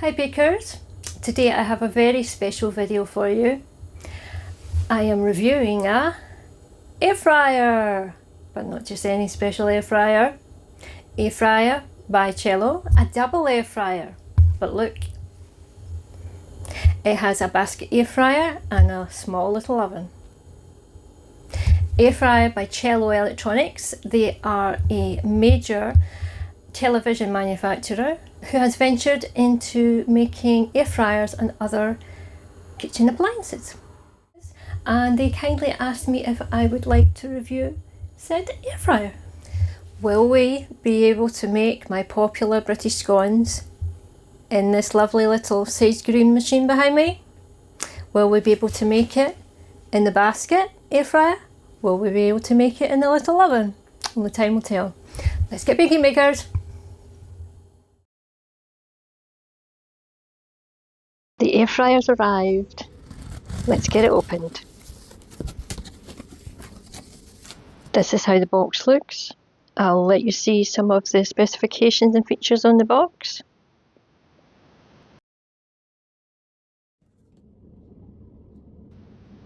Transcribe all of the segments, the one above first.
Hi bakers, today I have a very special video for you. I am reviewing a air fryer, but not just any special air fryer. Air fryer by Cello, a double air fryer, but look, it has a basket air fryer and a small little oven. Air fryer by Cello Electronics. They are a major television manufacturer who has ventured into making air fryers and other kitchen appliances. And they kindly asked me if I would like to review said air fryer. Will we be able to make my popular British scones in this lovely little sage green machine behind me? Will we be able to make it in the basket air fryer? Will we be able to make it in the little oven? Only time will tell. Let's get baking, bakers. The air fryer's arrived. Let's get it opened. This is how the box looks. I'll let you see some of the specifications and features on the box.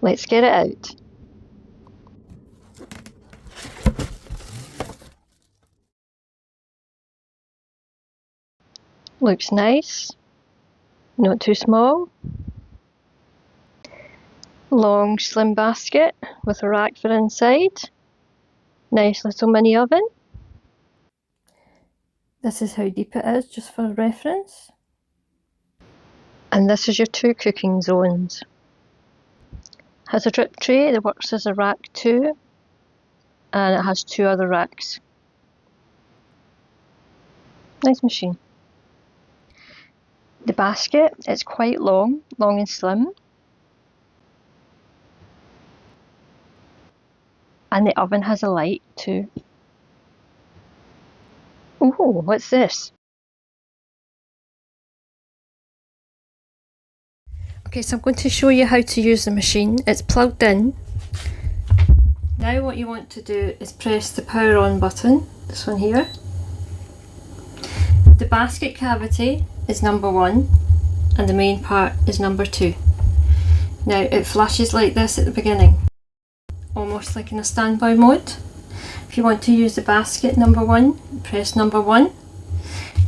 Let's get it out. Looks nice. Not too small. Long slim basket with a rack for inside. Nice little mini oven. This is how deep it is, just for reference. And this is your two cooking zones. Has a drip tray that works as a rack too, and it has two other racks. Nice machine. The basket is quite long and slim. And the oven has a light too. Ooh, what's this? Okay, so I'm going to show you how to use the machine. It's plugged in. Now what you want to do is press the power on button, this one here. The basket cavity is number 1 and the main part is number 2. Now it flashes like this at the beginning, almost like in a standby mode. If you want to use the basket number 1, press number 1.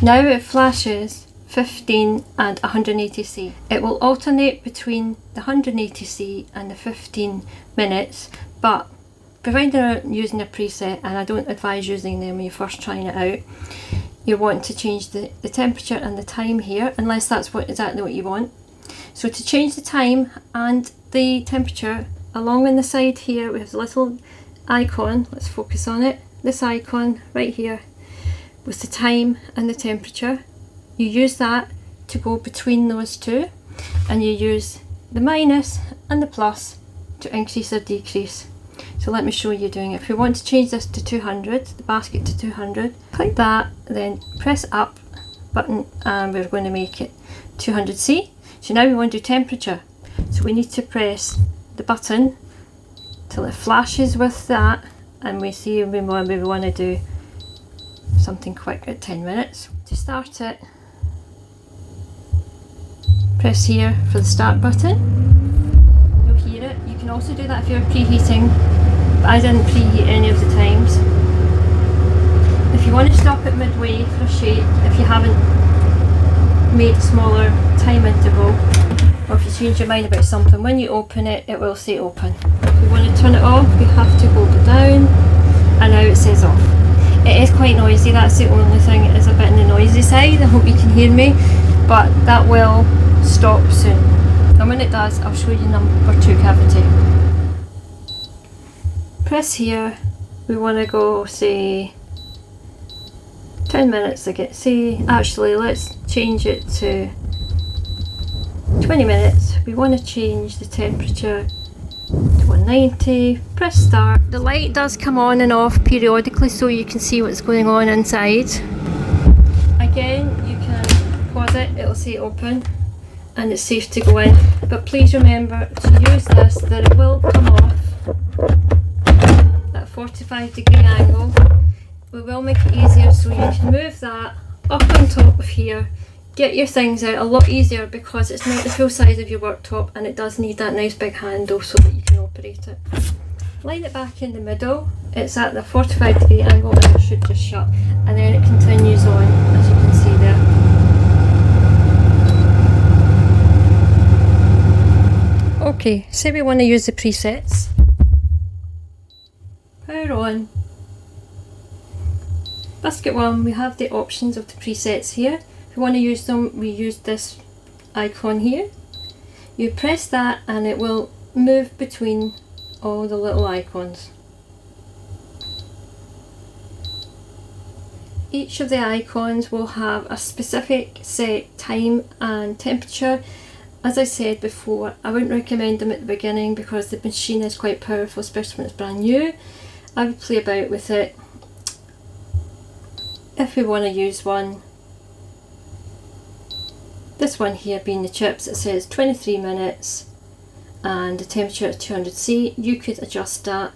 Now it flashes 15 and 180C. It will alternate between the 180C and the 15 minutes, but provided you're using a preset, and I don't advise using them when you're first trying it out, you want to change the temperature and the time here, unless that's exactly what you want. So to change the time and the temperature, along on the side here we have the little icon. Let's focus on it. This icon right here with the time and the temperature. You use that to go between those two, and you use the minus and the plus to increase or decrease. So let me show you doing it. If we want to change this to 200, the basket to 200, click that, then press up button, and we're going to make it 200C. So now we want to do temperature. So we need to press the button till it flashes with that, and we see we want to do something quick at 10 minutes. To start it, press here for the start button. You'll hear it. You can also do that if you're preheating, but I didn't preheat any of the times. If you want to stop it midway for a shake, if you haven't made a smaller time interval, or if you change your mind about something, when you open it, it will say open. If you want to turn it off, you have to hold it down, and now it says off. It is quite noisy, that's the only thing. It is a bit on the noisy side. I hope you can hear me, but that will stop soon. And when it does, I'll show you number 2 cavity. Press here. We want to go, say, 10 minutes again. See, actually, let's change it to 20 minutes. We want to change the temperature to 190. Press start. The light does come on and off periodically so you can see what's going on inside. Again, you can pause it, it'll say open, and it's safe to go in. But please remember to use this, that it will come off at a 45-degree angle. We will make it easier so you can move that up on top of here get your things out a lot easier because it's not the full size of your worktop and it does need that nice big handle so that you can operate it. Line it back in the middle, it's at the 45-degree angle and it should just shut, and then it continues on as you can see there. Okay, say we want to use the presets. Power on. Basket 1, we have the options of the presets here. If we want to use them, we use this icon here. You press that and it will move between all the little icons. Each of the icons will have a specific set time and temperature. As I said before, I wouldn't recommend them at the beginning because the machine is quite powerful, especially when it's brand new. I would play about with it. If we want to use one, this one here being the chips, it says 23 minutes and the temperature at 200°C. You could adjust that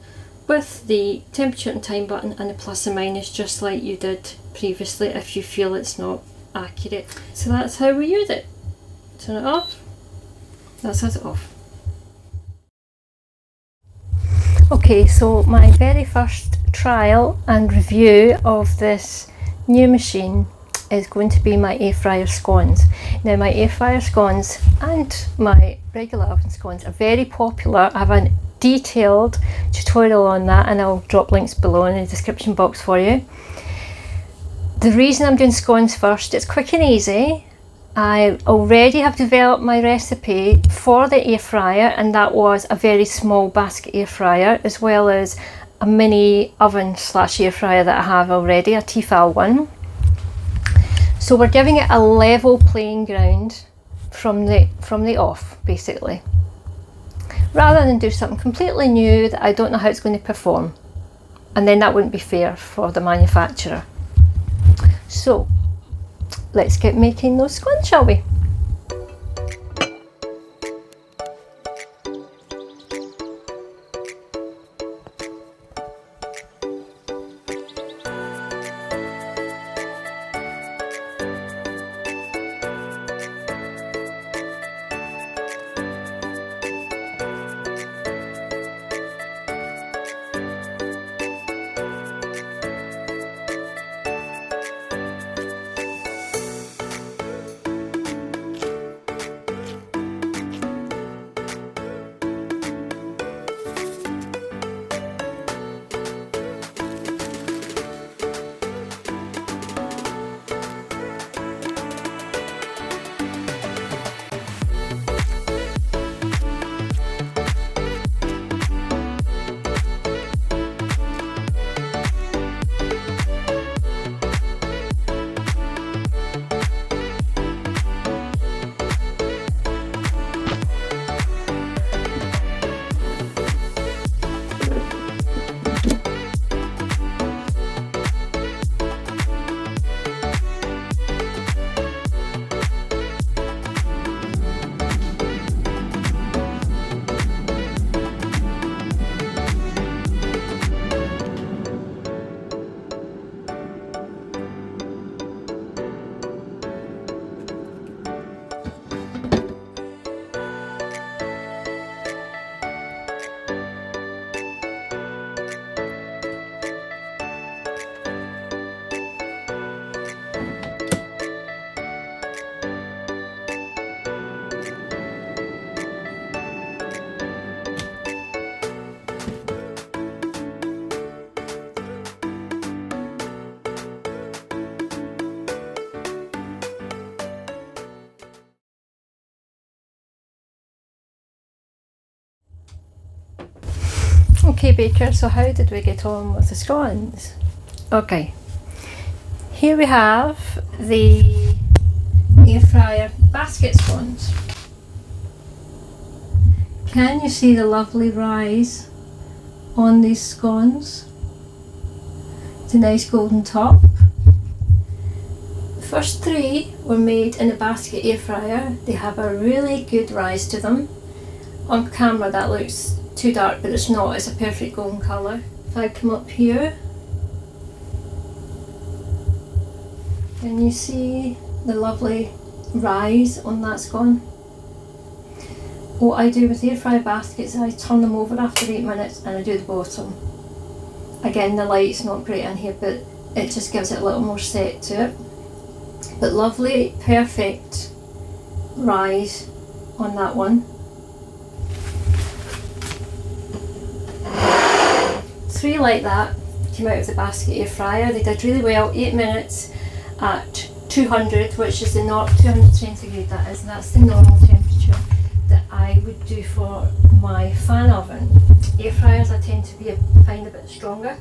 with the temperature and time button and the plus and minus just like you did previously if you feel it's not accurate. So that's how we use it. Turn it off. That's it off. Okay, so my very first trial and review of this new machine is going to be my air fryer scones. Now my air fryer scones and my regular oven scones are very popular. I have a detailed tutorial on that and I'll drop links below in the description box for you. The reason I'm doing scones first, it's quick and easy. I already have developed my recipe for the air fryer, and that was a very small basket air fryer as well as a mini oven slash air fryer that I have already, a Tefal one. So we're giving it a level playing ground from the off, basically, rather than do something completely new that I don't know how it's going to perform, and then that wouldn't be fair for the manufacturer. So let's get making those scones, shall we? Okay Baker, so how did we get on with the scones? Okay, here we have the air fryer basket scones. Can you see the lovely rise on these scones? It's a nice golden top. The first three were made in a basket air fryer. They have a really good rise to them. On camera that looks too dark, but it's not, it's a perfect golden colour. If I come up here, can you see the lovely rise on that scone. What I do with air fryer baskets is I turn them over after 8 minutes and I do the bottom. Again, the light's not great in here, but it just gives it a little more set to it. But lovely, perfect rise on that one. 3 like that came out of the basket air fryer. They did really well. 8 minutes at 200, which is the 200 centigrade that is, and that's the normal temperature that I would do for my fan oven. Air fryers I tend to find a bit stronger.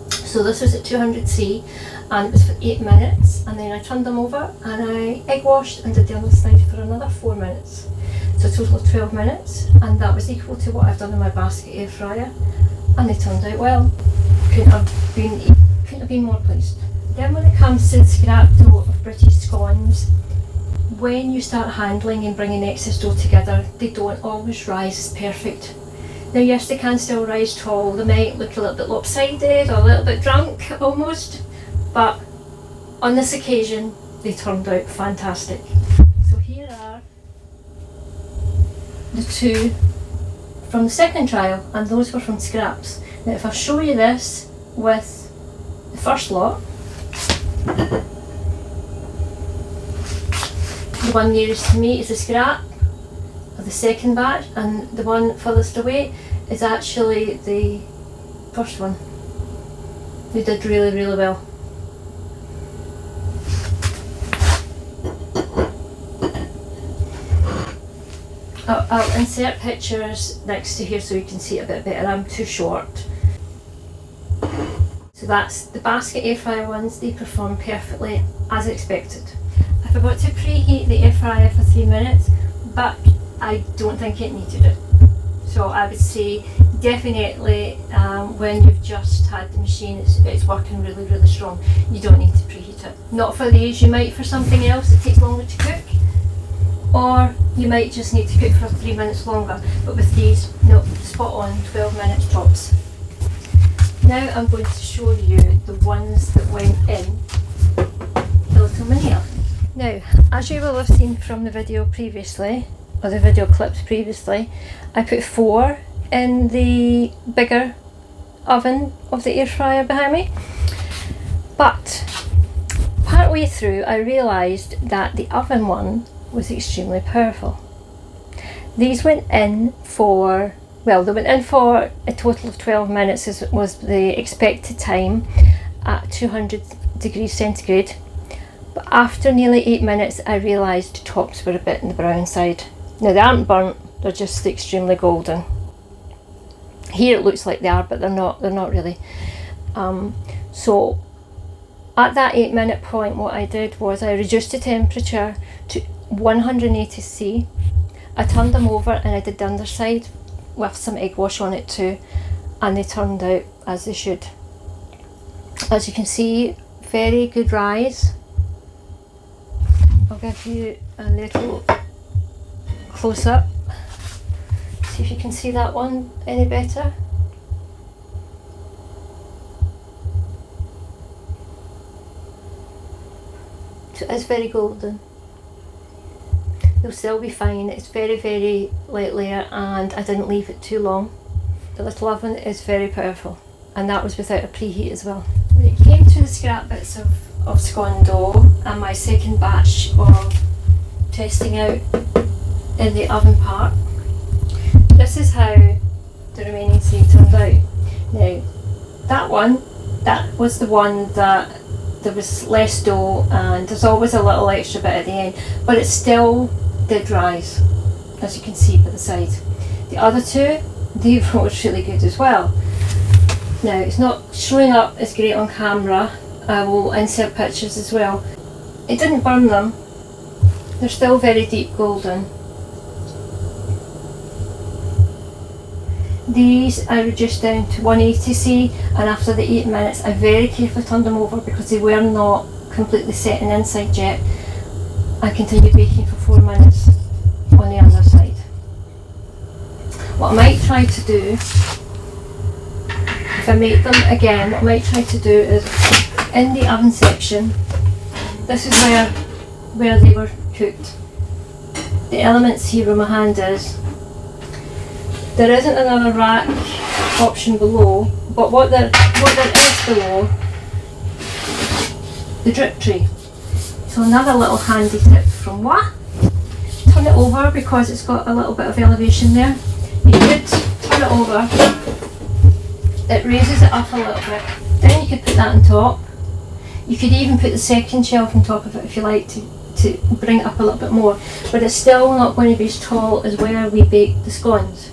So this was at 200C and it was for 8 minutes, and then I turned them over and I egg washed and did the other side for another 4 minutes. So a total of 12 minutes, and that was equal to what I've done in my basket air fryer, and they turned out well. Couldn't have been more pleased. Then when it comes to the scrap dough of British scones, when you start handling and bringing excess dough together, they don't always rise as perfect. Now yes, they can still rise tall, they might look a little bit lopsided or a little bit drunk almost, but on this occasion they turned out fantastic. So here are the 2 from the second trial, and those were from scraps. Now if I show you this with the first lot, the one nearest to me is a scrap of the second batch, and the one furthest away is actually the first one. They did really, really well. I'll insert pictures next to here so you can see it a bit better. I'm too short. So that's the basket air fryer ones. They perform perfectly as expected. I forgot to preheat the air fryer for 3 minutes, but I don't think it needed it. So I would say definitely when you've just had the machine, it's working really, really strong. You don't need to preheat it. Not for these, you might for something else that takes longer to cook, or you might just need to cook for 3 minutes longer. But with these, no, spot on, 12 minutes tops. Now I'm going to show you the ones that went in the little mini oven. Now, as you will have seen from the video previously, or the video clips previously, I put 4 in the bigger oven of the air fryer behind me. But partway through I realised that the oven one was extremely powerful. These went in for, well, they went in for a total of 12 minutes as was the expected time at 200 degrees centigrade. But after nearly 8 minutes I realised the tops were a bit on the brown side. Now they aren't burnt, they're just extremely golden. Here it looks like they are, but they're not really. So at that 8 minute point, what I did was I reduced the temperature to 180C. I turned them over and I did the underside with some egg wash on it too, and they turned out as they should. As you can see, very good rise. I'll give you a little close up, see if you can see that one any better. So it's very golden. They'll still be fine. It's very, very light layer, and I didn't leave it too long. The little oven is very powerful, and that was without a preheat as well. When it came to the scrap bits of scone dough and my second batch of testing out in the oven part, this is how the remaining 3 turned out. Now that was the one that there was less dough and there's always a little extra bit at the end, but it still did rise, as you can see by the side. The other 2, they rose really good as well. Now it's not showing up as great on camera, I will insert pictures as well. It didn't burn them, they're still very deep golden. These I reduced down to 180C, and after the 8 minutes I very carefully turned them over because they were not completely setting inside yet. I continued baking for 4 minutes on the other side. What I might try to do, if I make them again, what I might try to do is in the oven section, this is where they were cooked. The elements here where my hand is, there isn't another rack option below, but what there is below, the drip tray. So another little handy tip from what? Turn it over because it's got a little bit of elevation there. You could turn it over, it raises it up a little bit, then you could put that on top. You could even put the second shelf on top of it if you like to bring it up a little bit more, but it's still not going to be as tall as where we bake the scones.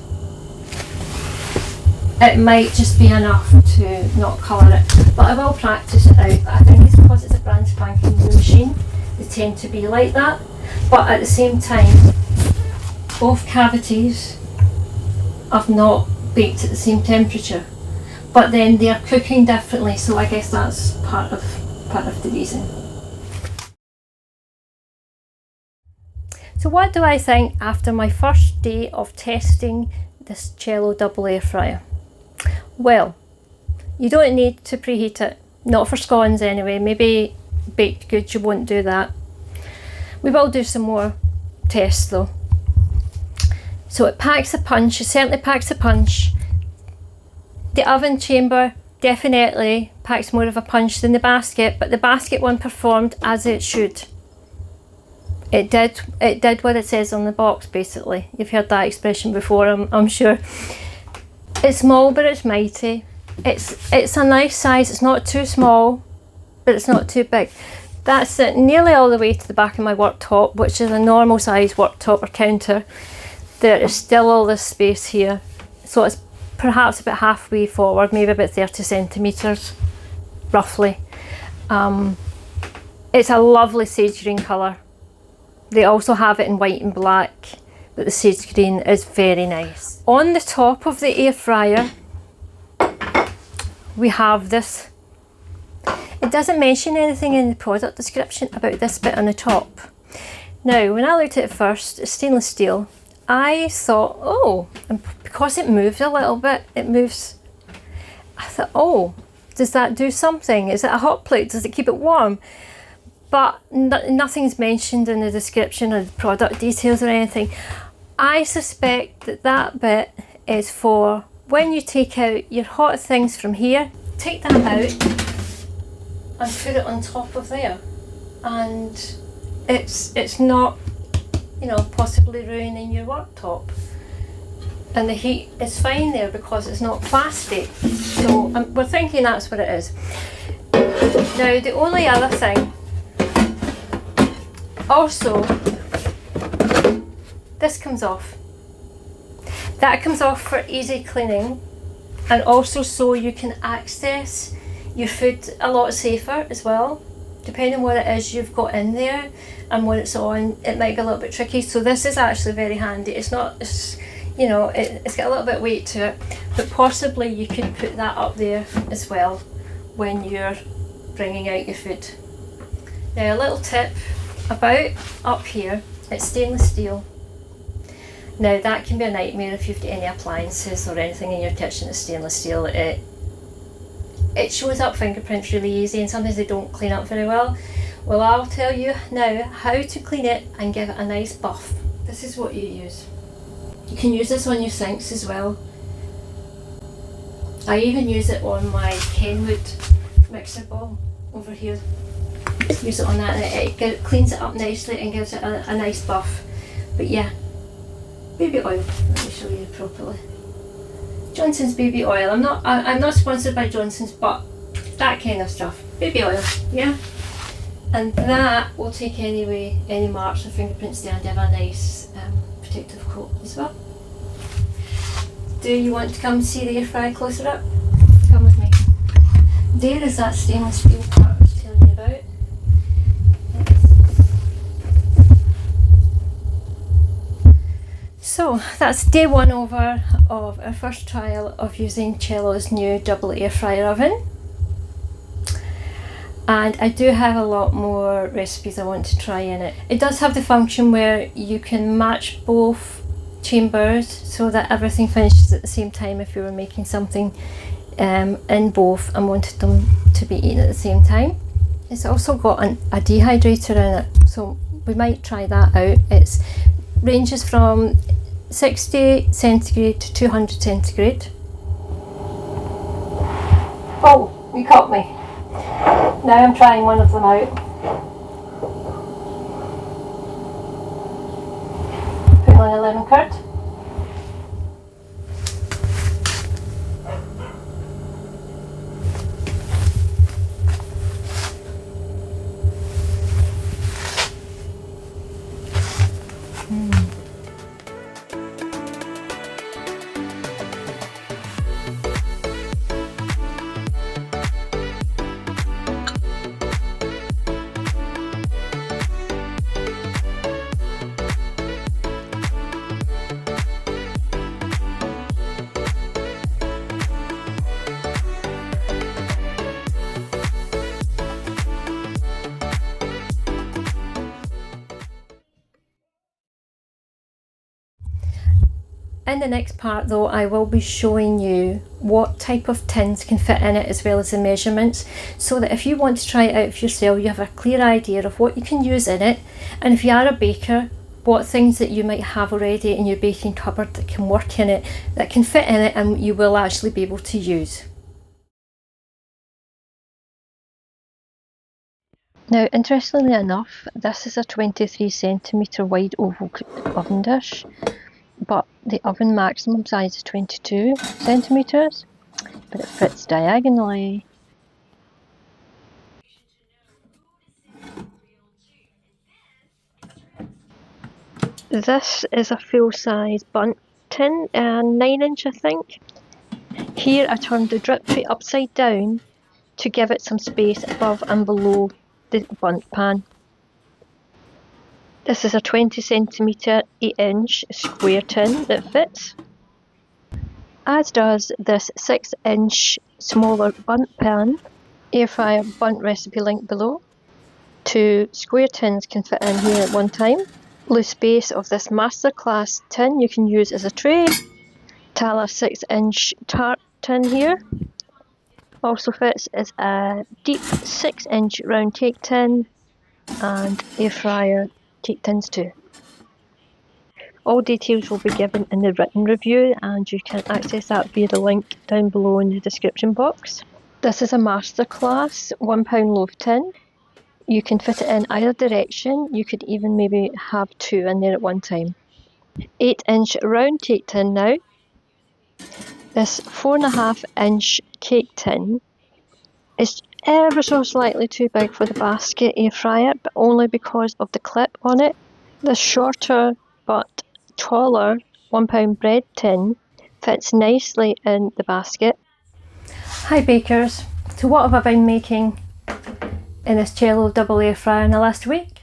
It might just be enough to not colour it, but I will practice it out. But I think it's because it's a brand spanking new machine, they tend to be like that. But at the same time, both cavities I've not baked at the same temperature, but then they're cooking differently, so I guess that's part of the reason. So what do I think after my first day of testing this Cello double air fryer? Well, you don't need to preheat it, not for scones anyway. Maybe baked goods you won't do that. We will do some more tests though. So it packs a punch, it certainly packs a punch. The oven chamber definitely packs more of a punch than the basket, but the basket one performed as it should. It did what it says on the box basically. You've heard that expression before, I'm sure. It's small but it's mighty. It's a nice size, it's not too small, but it's not too big. That's it, nearly all the way to the back of my worktop, which is a normal size worktop or counter. There is still all this space here. So it's perhaps about halfway forward, maybe about 30 centimetres, roughly. It's a lovely sage green colour. They also have it in white and black, but the sage green is very nice. On the top of the air fryer, we have this. It doesn't mention anything in the product description about this bit on the top. Now, when I looked at it first, it's stainless steel. I thought, oh, and because it moves a little bit, it moves. I thought, oh, does that do something? Is it a hot plate? Does it keep it warm? But nothing's mentioned in the description or the product details or anything. I suspect that that bit is for when you take out your hot things from here, take that out and put it on top of there. And it's not, you know, possibly ruining your worktop. And the heat is fine there because it's not plastic. So we're thinking that's what it is. Now the only other thing, also, this comes off. That comes off for easy cleaning, and also so you can access your food a lot safer as well. Depending on what it is you've got in there and what it's on, it might be a little bit tricky. So this is actually very handy. It's not, you know, it's got a little bit of weight to it, but possibly you could put that up there as well when you're bringing out your food. Now a little tip about up here, it's stainless steel. Now that can be a nightmare if you've got any appliances or anything in your kitchen that's stainless steel. It shows up fingerprints really easy and sometimes they don't clean up very well. Well, I'll tell you now how to clean it and give it a nice buff. This is what you use. You can use this on your sinks as well. I even use it on my Kenwood mixer bowl over here. Use it on that and it cleans it up nicely and gives it a nice buff. But yeah, baby oil. Let me show you properly. Johnson's baby oil. I'm not sponsored by Johnson's, but that kind of stuff. Baby oil, yeah. And that will take any marks or fingerprints there and give a nice protective coat as well. Do you want to come see the air fryer closer up? Come with me. There is that stainless steel part I was telling you about. So that's day one over of our first trial of using Cello's new double air fryer oven. And I do have a lot more recipes I want to try in it. It does have the function where you can match both chambers so that everything finishes at the same time if you were making something in both and wanted them to be eaten at the same time. It's also got a dehydrator in it, so we might try that out. It ranges from 60 centigrade to 200 centigrade. Oh, you caught me. Now I'm trying one of them out. Putting on a lemon curd. In the next part though, I will be showing you what type of tins can fit in it as well as the measurements, so that if you want to try it out for yourself, you have a clear idea of what you can use in it, and if you are a baker, what things that you might have already in your baking cupboard that can work in it, that can fit in it and you will actually be able to use. Now, interestingly enough, this is a 23cm wide oval oven dish, but the oven maximum size is 22 centimetres, but it fits diagonally. This is a full-size bundt tin, 9-inch I think. Here I turned the drip tray upside down to give it some space above and below the bundt pan. This is a 20cm 8-inch square tin that fits, as does this 6-inch smaller bundt pan. Air fryer bundt recipe link below. 2 square tins can fit in here at one time. Loose base of this masterclass tin you can use as a tray. Tala 6-inch tart tin here. Also fits as a deep 6-inch round cake tin, and air fryer cake tins too. All details will be given in the written review, and you can access that via the link down below in the description box. This is a masterclass £1 loaf tin. You can fit it in either direction. You could even maybe have 2 in there at one time. 8-inch round cake tin now. This 4.5-inch cake tin is ever so slightly too big for the basket air fryer, but only because of the clip on it. The shorter but taller £1 bread tin fits nicely in the basket. Hi bakers, so what have I been making in this Cello double air fryer in the last week?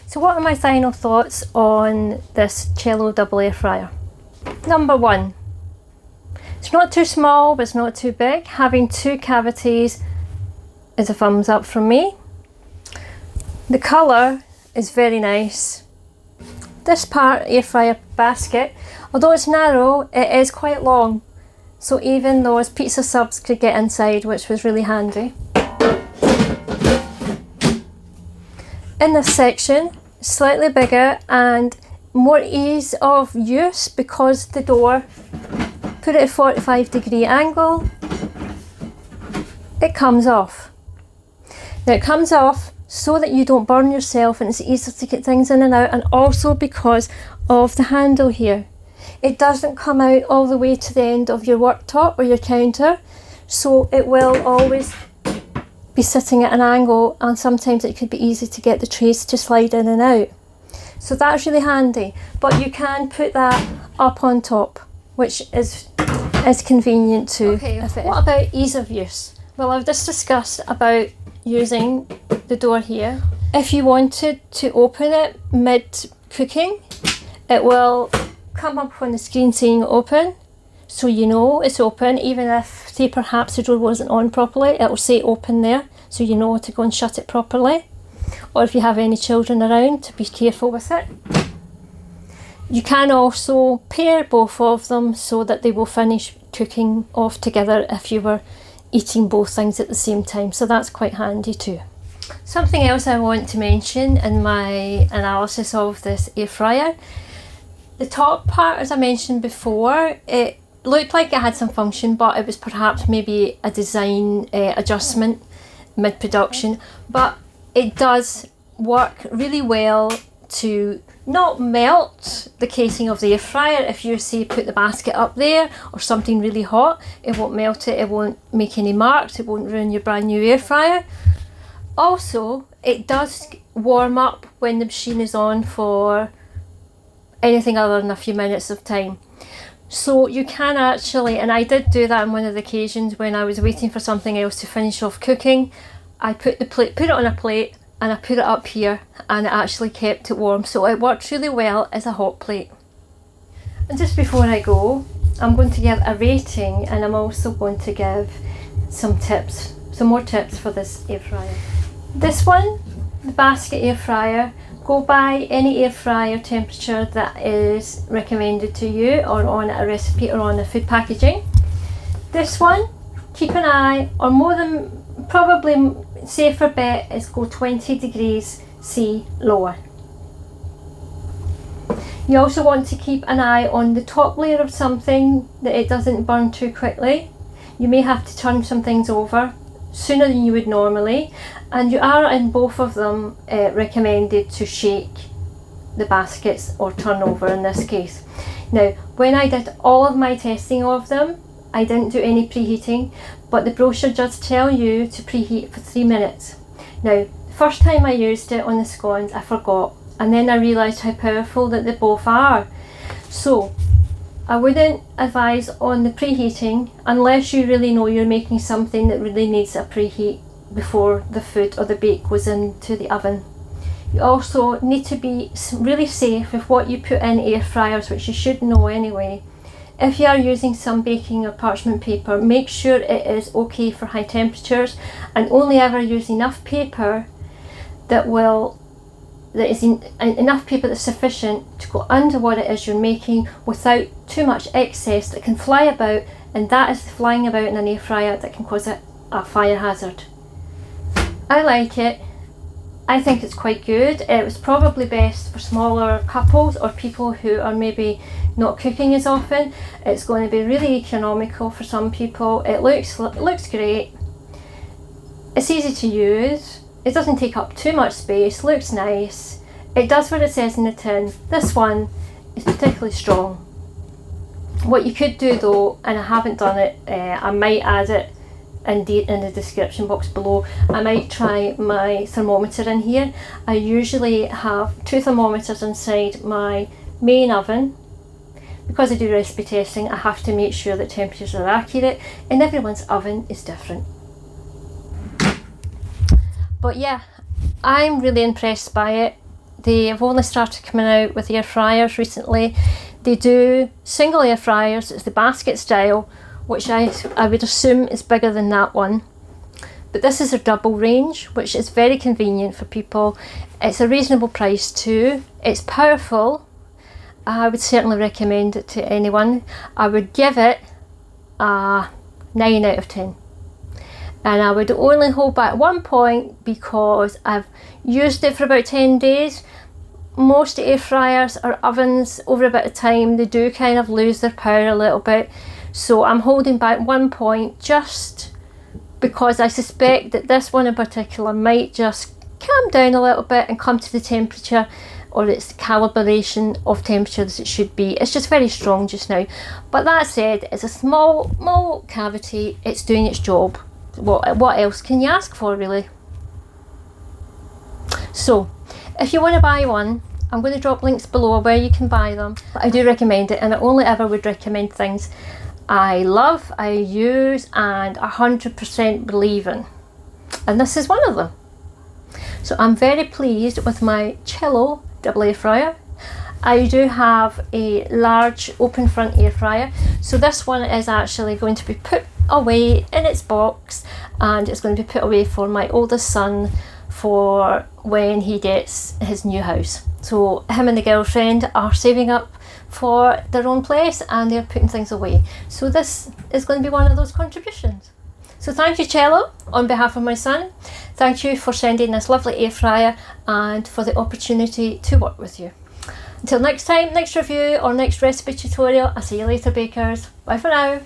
So what are my final thoughts on this Cello double air fryer? Number 1, It's not too small, but it's not too big. Having 2 cavities is a thumbs up from me. The colour is very nice. This part air fryer basket, although it's narrow, it is quite long. So even those pizza subs could get inside, which was really handy. In this section, slightly bigger and more ease of use because the door, put it at 45-degree angle, it comes off. Now it comes off so that you don't burn yourself and it's easier to get things in and out, and also because of the handle here. It doesn't come out all the way to the end of your worktop or your counter, so it will always be sitting at an angle, and sometimes it could be easy to get the trays to slide in and out. So that's really handy, but you can put that up on top, which is convenient too. Okay, what about ease of use? Well, I've just discussed about using the door here. If you wanted to open it mid-cooking, it will come up on the screen saying open, so you know it's open. Even if, say, perhaps the door wasn't on properly, it will say open there, so you know to go and shut it properly. Or if you have any children around, to be careful with it. You can also pair both of them so that they will finish cooking off together if you were eating both things at the same time, so that's quite handy too. Something else I want to mention in my analysis of this air fryer, the top part, as I mentioned before, it looked like it had some function, but it was perhaps maybe a design adjustment mid-production, but it does work really well to not melt the casing of the air fryer. If you say put the basket up there or something really hot, it won't melt it, it won't make any marks, it won't ruin your brand new air fryer. Also, it does warm up when the machine is on for anything other than a few minutes of time. So you can actually, and I did do that on one of the occasions when I was waiting for something else to finish off cooking, I put it on a plate and I put it up here, and it actually kept it warm, so it worked really well as a hot plate. And just before I go, I'm going to give a rating, and I'm also going to give some more tips for this air fryer. This one, the basket air fryer, go by any air fryer temperature that is recommended to you or on a recipe or on the food packaging. This one, keep an eye, or more than probably safer bet is go 20 degrees C lower. You also want to keep an eye on the top layer of something, that it doesn't burn too quickly. You may have to turn some things over sooner than you would normally, and you are in both of them recommended to shake the baskets or turn over in this case. Now, when I did all of my testing of them, I didn't do any preheating, but the brochure does tell you to preheat for 3 minutes. Now, the first time I used it on the scones, I forgot, and then I realised how powerful that they both are. So I wouldn't advise on the preheating unless you really know you're making something that really needs a preheat before the food or the bake goes into the oven. You also need to be really safe with what you put in air fryers, which you should know anyway. If you are using some baking or parchment paper, make sure it is okay for high temperatures, and only ever use enough paper enough paper that's sufficient to go under what it is you're making without too much excess that can fly about, and that is flying about in an air fryer that can cause a fire hazard. I like it. I think it's quite good. It was probably best for smaller couples or people who are maybe not cooking as often. It's going to be really economical for some people. It looks great. It's easy to use. It doesn't take up too much space. Looks nice. It does what it says in the tin. This one is particularly strong. What you could do though, and I haven't done it, I might add it in the description box below. I might try my thermometer in here. I usually have 2 thermometers inside my main oven. Because I do recipe testing, I have to make sure that temperatures are accurate, and everyone's oven is different. But yeah, I'm really impressed by it. They have only started coming out with air fryers recently. They do single air fryers, it's the basket style, which I would assume is bigger than that one. But this is a double range, which is very convenient for people. It's a reasonable price too. It's powerful. I would certainly recommend it to anyone. I would give it a 9 out of 10. And I would only hold back 1 point because I've used it for about 10 days. Most air fryers or ovens over a bit of time, they do kind of lose their power a little bit. So I'm holding back 1 point just because I suspect that this one in particular might just calm down a little bit and come to the temperature, or its calibration of temperature as it should be. It's just very strong just now. But that said, it's a small cavity. It's doing its job. What else can you ask for, really? So if you want to buy one, I'm going to drop links below where you can buy them. I do recommend it, and I only ever would recommend things I love, I use, and 100% believe in. And this is one of them. So I'm very pleased with my Cello double air fryer. I do have a large open front air fryer. So this one is actually going to be put away in its box, and it's going to be put away for my oldest son for when he gets his new house. So him and the girlfriend are saving up for their own place, and they're putting things away. So this is going to be one of those contributions. So thank you, Cello, on behalf of my son. Thank you for sending this lovely air fryer and for the opportunity to work with you. Until next time, next review or next recipe tutorial, I'll see you later, bakers. Bye for now.